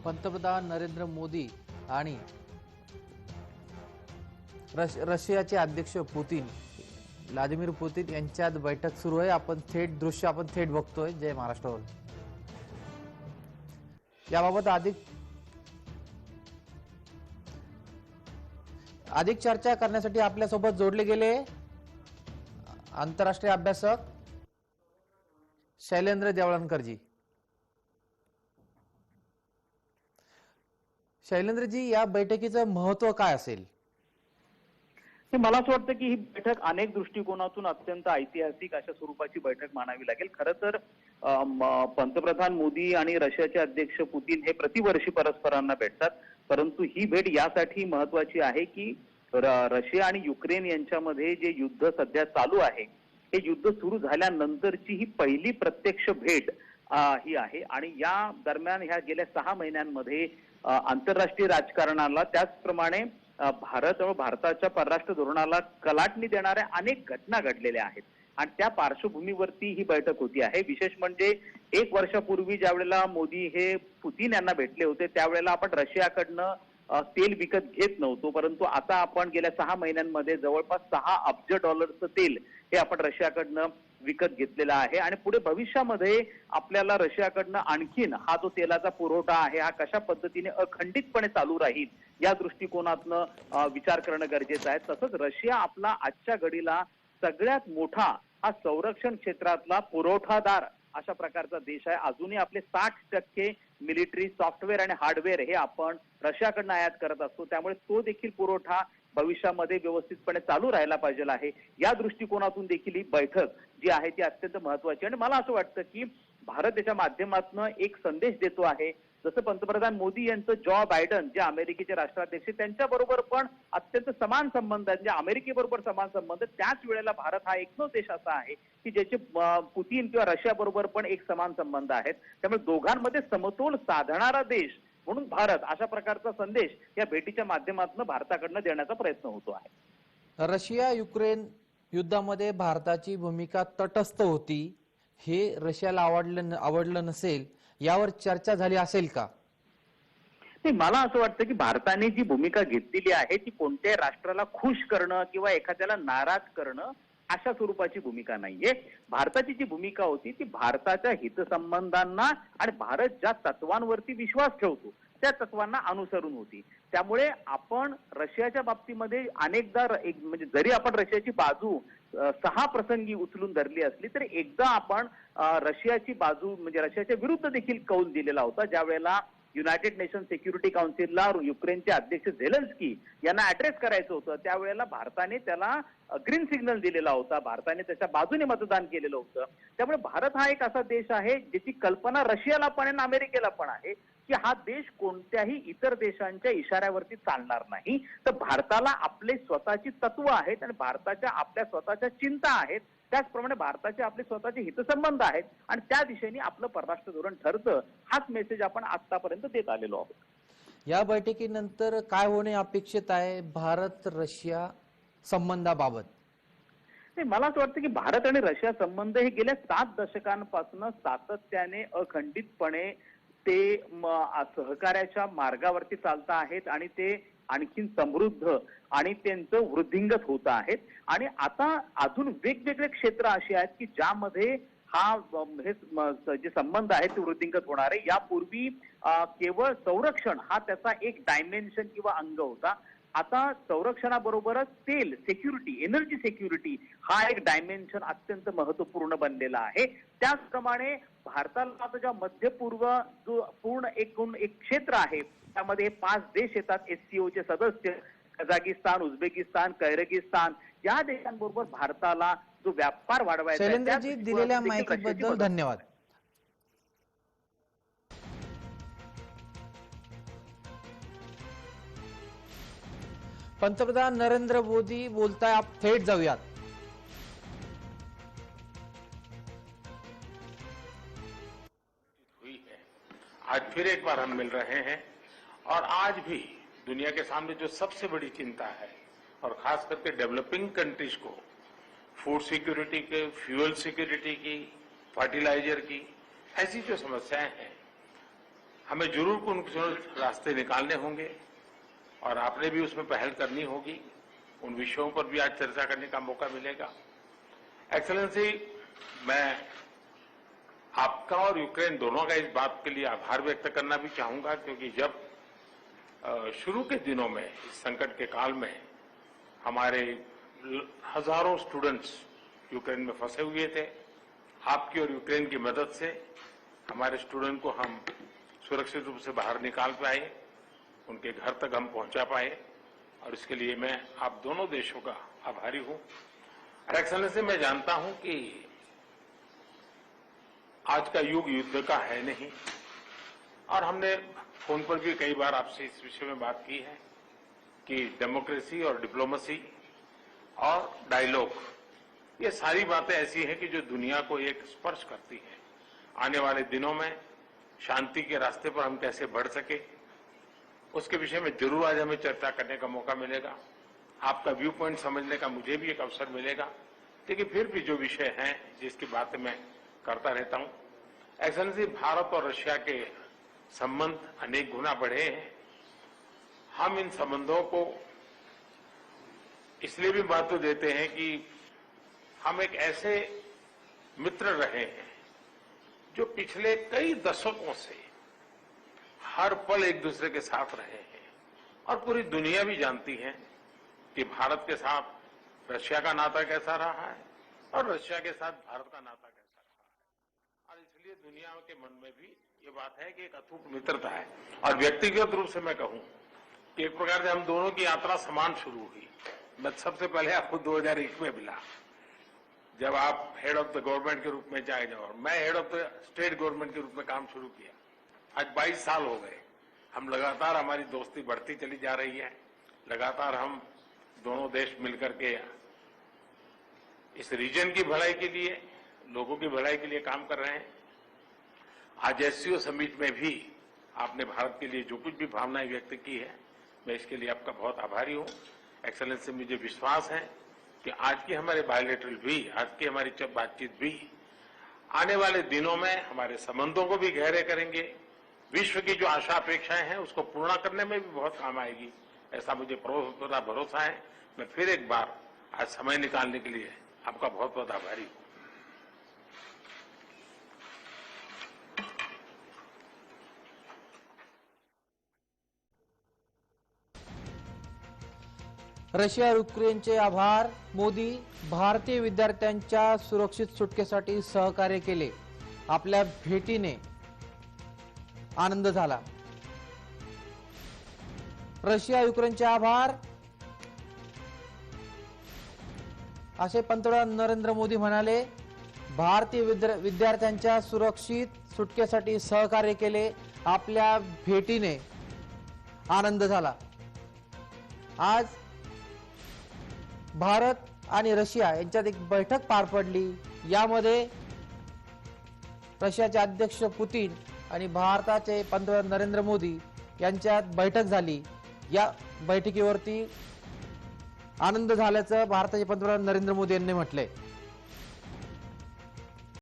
पंतप्रधान नरेंद्र मोदी आणि रशियाचे अध्यक्ष पुतीन व्लादिमीर पुतीन यांच्यात बैठक सुरू आहे। आपण थेट बघतोय जय महाराष्ट्रावर। याबाबत अधिक चर्चा करण्यासाठी आपल्यासोबत जोडले गेले आंतरराष्ट्रीय अभ्यासक शैलेंद्र देवळणकरजी। शैलेंद्रजी, या बैठकीचं महत्त्व काय असेल? मला असं वाटतं की ही बैठक अनेक दृष्टिकोनातून अत्यंत ऐतिहासिक अशा स्वरूपाची बैठक मानावी लागेल। खरं तर पंतप्रधान मोदी आणि रशियाचे अध्यक्ष पुतीन हे प्रतिवर्षी परस्परांना भेटतात, परंतु ही भेट यासाठी महत्वाची आहे की रशिया आणि युक्रेन यांच्यामध्ये जे युद्ध सध्या चालू आहे, हे युद्ध सुरू झाल्यानंतरची ही पहिली प्रत्यक्ष भेट ही आहे। आणि या दरम्यान ह्या गेल्या 6 महिन्यांमध्ये आंतरराष्ट्रीय राजकारणाला त्याचप्रमाणे भारत व भारताच्या परराष्ट्र धोरणाला कलाटणी देणाऱ्या अनेक घटना घडलेल्या आहेत आणि त्या पार्श्वभूमीवरती ही बैठक होती आहे। विशेष म्हणजे 1 वर्षापूर्वी ज्या वेळेला मोदी हे पुतीन यांना भेटले होते, त्यावेळेला आपण रशियाकडनं तेल विकत घेत नव्हतो, परंतु आता आपण गेल्या 6 महिन्यांमध्ये जवळपास 6 अब्ज डॉलरचं तेल हे आपण रशियाकडनं विकत घेतलेला आहे आणि पुढे भविष्यामध्ये आपल्याला रशियाकडनं आणखीन हा जो तेलाचा पुरवठा आहे हा कशा पद्धतीने अखंडितपणे चालू राहील या दृष्टिकोनातनं विचार करणं गरजेचं आहे। तसंच रशिया आपला आजच्या घडीला सगळ्यात मोठा हा संरक्षण क्षेत्रातला पुरवठादार अशा प्रकारचा देश आहे। अजूनही आपले 60% मिलिटरी सॉफ्टवेअर आणि हार्डवेअर हे आपण रशियाकडनं आयात करत असतो, त्यामुळे तो देखील पुरवठा भविष्यामध्ये व्यवस्थितपणे चालू राहायला पाहिजे आहे। या दृष्टिकोनातून देखील ही बैठक जी आहे ती अत्यंत महत्वाची आणि मला असं वाटतं की भारत त्याच्या माध्यमातून एक संदेश देतो आहे। जसं पंतप्रधान मोदी यांचं जॉ बायडन जे अमेरिकेचे राष्ट्राध्यक्ष त्यांच्याबरोबर पण अत्यंत समान संबंध आहेत, म्हणजे अमेरिकेबरोबर समान संबंध, त्याच वेळेला भारत हा एकमेव देश असा आहे की ज्याचे पुतीन किंवा रशिया बरोबर पण एक समान संबंध आहेत। त्यामुळे दोघांमध्ये समतोल साधणारा देश म्हणून भारत अशा प्रकारचा संदेश या भेटीच्या माध्यमातून भारताकडनं देण्याचा प्रयत्न होतो आहे। रशिया युक्रेन युद्धामध्ये भारताची भूमिका तटस्थ होती, हे रशियाला आवडलं नसेल, यावर चर्चा झाली असेल का? नाही, मला असं वाटतं की भारताने जी भूमिका घेतलेली आहे ती कोणत्याही राष्ट्राला खुश करणं किंवा एखाद्याला नाराज करणं अशा स्वरूपाची भूमिका नाहीये। भारताची जी भूमिका होती ती भारताच्या हितसंबंधांना आणि भारत ज्या तत्वांवरती विश्वास ठेवतो त्या तत्वांना अनुसरून होती। त्यामुळे आपण रशियाच्या बाबतीमध्ये अनेकदा म्हणजे जरी आपण रशियाची बाजू 6 प्रसंगी उचलून धरली असली तरी एकदा आपण रशियाची बाजू म्हणजे रशियाच्या विरुद्ध देखील कौल दिलेला होता, ज्या वेळेला युनायटेड नेशन सिक्युरिटी काउन्सिलला युक्रेनचे अध्यक्ष झेलेन्स्की यांना ऍड्रेस करायचं होतं, त्यावेळेला भारताने त्याला ग्रीन सिग्नल दिलेला होता, भारताने त्याच्या बाजूने मतदान केलेलं होतं। त्यामुळे भारत हा एक असा देश आहे ज्याची कल्पना रशियाला पण आणि अमेरिकेला पण आहे की हा देश कोणत्याही इतर देशांच्या इशाऱ्यावरती चालणार नाही। तर भारताला आपले स्वतःची तत्व आहेत आणि भारताच्या आपल्या स्वतःच्या चिंता आहेत, त्याचप्रमाणे भारताचे आपले स्वतःचे हितसंबंध आहेत आणि त्या दिशेने आपलं परराष्ट्र धोरण ठरतं, हाच मेसेज आपण आतापर्यंत देत आलेलो आहोत। या बैठकीनंतर काय होणे अपेक्षित आहे भारत रशिया संबंधाबाबत? मला असं वाटतं की भारत आणि रशिया संबंध हे गेल्या 7 दशकांपासून सातत्याने अखंडितपणे ते सहकार्याच्या मार्गावरती चालत आहेत आणि ते आणखीन समृद्ध आणि त्यांचं वृद्धिंगत होत आहेत। आणि आता अजून वेगवेगळे क्षेत्र असे आहेत की ज्यामध्ये हा हे जे संबंध आहेत ते वृद्धिंगत होणार आहे। यापूर्वी केवळ संरक्षण हा त्याचा एक डायमेन्शन किंवा अंग होता, आता संरक्षणाबरोबरच तेल सिक्युरिटी, एनर्जी सिक्युरिटी हा एक डायमेन्शन अत्यंत महत्वपूर्ण बनलेला आहे। त्याचप्रमाणे भारताला आता ज्या मध्य पूर्व जो पूर्ण एक क्षेत्र आहे त्यामध्ये 5 देश येतात SCO चे सदस्य, कझाकिस्तान, उझबेकिस्तान, किर्गिझस्तान, या देशांबरोबर भारताला जो व्यापार वाढवायचा आहे। शैलेंद्रजी, दिलेल्या माहितीबद्दल धन्यवाद। पंतप्रधान नरेंद्र मोदी बोलताय, आप थेट जाऊयात। आज फिर एक बार हम मिल रहे हैं और आज भी दुनिया के सामने जो सबसे बड़ी चिंता है और खास करके डेवलपिंग कंट्रीज को फूड सिक्योरिटी के, फ्यूल सिक्योरिटी की, फर्टिलाइजर की, ऐसी जो समस्याएं हैं, हमें जरूर कुछ रास्ते निकालने होंगे और आपने भी उसमें पहल करनी होगी। उन विषयों पर भी आज चर्चा करने का मौका मिलेगा। एक्सेलेंसी, मैं आपका और यूक्रेन दोनों का इस बात के लिए आभार व्यक्त करना भी चाहूंगा, क्योंकि जब शुरू के दिनों में इस संकट के काल में हमारे हजारों स्टूडेंट्स यूक्रेन में फंसे हुए थे, आपकी और यूक्रेन की मदद से हमारे स्टूडेंट को हम सुरक्षित रूप से बाहर निकाल पाए, उनके घर तक हम पहुंचा पाए, और इसके लिए मैं आप दोनों देशों का आभारी हूं। एक्सेलेंसी, मैं जानता हूं कि आज का युग युद्ध का है नहीं, और हमने फोन पर भी कई बार आपसे इस विषय में बात की है कि डेमोक्रेसी और डिप्लोमेसी और डायलॉग, ये सारी बातें ऐसी हैं कि जो दुनिया को एक स्पर्श करती है। आने वाले दिनों में शांति के रास्ते पर हम कैसे बढ़ सके, उसके विषय में जरूर आज हमें चर्चा करने का मौका मिलेगा। आपका व्यू पॉइंट समझने का मुझे भी एक अवसर मिलेगा। लेकिन फिर भी जो विषय हैं जिसकी बातें मैं करता रहता हूं, एक्सेलेंसी, भारत और रशिया के संबंध अनेक गुना बढ़े हैं। हम इन संबंधों को इसलिए भी महत्व देते हैं कि हम एक ऐसे मित्र रहे हैं जो पिछले कई दशकों से हर पल एक दूसरे के साथ रहे हैं, और पूरी दुनिया भी जानती है कि भारत के साथ रशिया का नाता कैसा रहा है और रशिया के साथ भारत का नाता कैसा रहा है। और इसलिए दुनिया के मन में भी ये बात है कि एक अटूट मित्रता है। और व्यक्तिगत रूप से मैं कहूं कि एक प्रकार से हम दोनों की यात्रा समान शुरू हुई। मैं सबसे पहले आपको 2001 में मिला, जब आप हेड ऑफ द गवर्नमेंट के रूप में जाए जाओ, मैं head of the state government के रूप में काम शुरू किया। आज 22 साल हो गए। हम लगातार, हमारी दोस्ती बढ़ती चली जा रही है। लगातार हम दोनों देश मिलकर के इस रीजन की भलाई के लिए, लोगों की भलाई के लिए काम कर रहे हैं। आज एससीओ समिट में भी आपने भारत के लिए जो कुछ भी भावनाएं व्यक्त की है, मैं इसके लिए आपका बहुत आभारी हूं। एक्सेलेंसी, मुझे विश्वास है कि आज की हमारे बायलैटरल भी, आज की हमारी बातचीत भी आने वाले दिनों में हमारे संबंधों को भी गहरे करेंगे। विश्व की जो आशा अपेक्षाएं हैं उसको पूर्ण करने में भी बहुत काम आएगी, ऐसा मुझे पूरा भरोसा है। मैं फिर एक बार आज समय निकालने के लिए आपका बहुत बहुत आभारी हूं। रशिया युक्रेनचे आभार. मोदी, भारतीय विद्यार्थ्यांच्या सुरक्षित सुटकेसाठी सहकार्य केले. आपल्या भेटीने आनंद झाला. रशिया युक्रेनचे आभार असे पंतप्रधान नरेंद्र मोदी म्हणाले. भारतीय विद्यार्थ्यांच्या सुरक्षित सुटकेसाठी सहकार्य केले. आपल्या भेटीने आनंद झाला. आज भारत आणि रशिया यांच्यात एक बैठक पार पडली. यामध्ये रशियाचे अध्यक्ष पुतीन आणि भारताचे पंतप्रधान नरेंद्र मोदी यांच्यात बैठक झाली. या बैठकीवरती आनंद झाल्याचं भारताचे पंतप्रधान नरेंद्र मोदी यांनी म्हटलंय.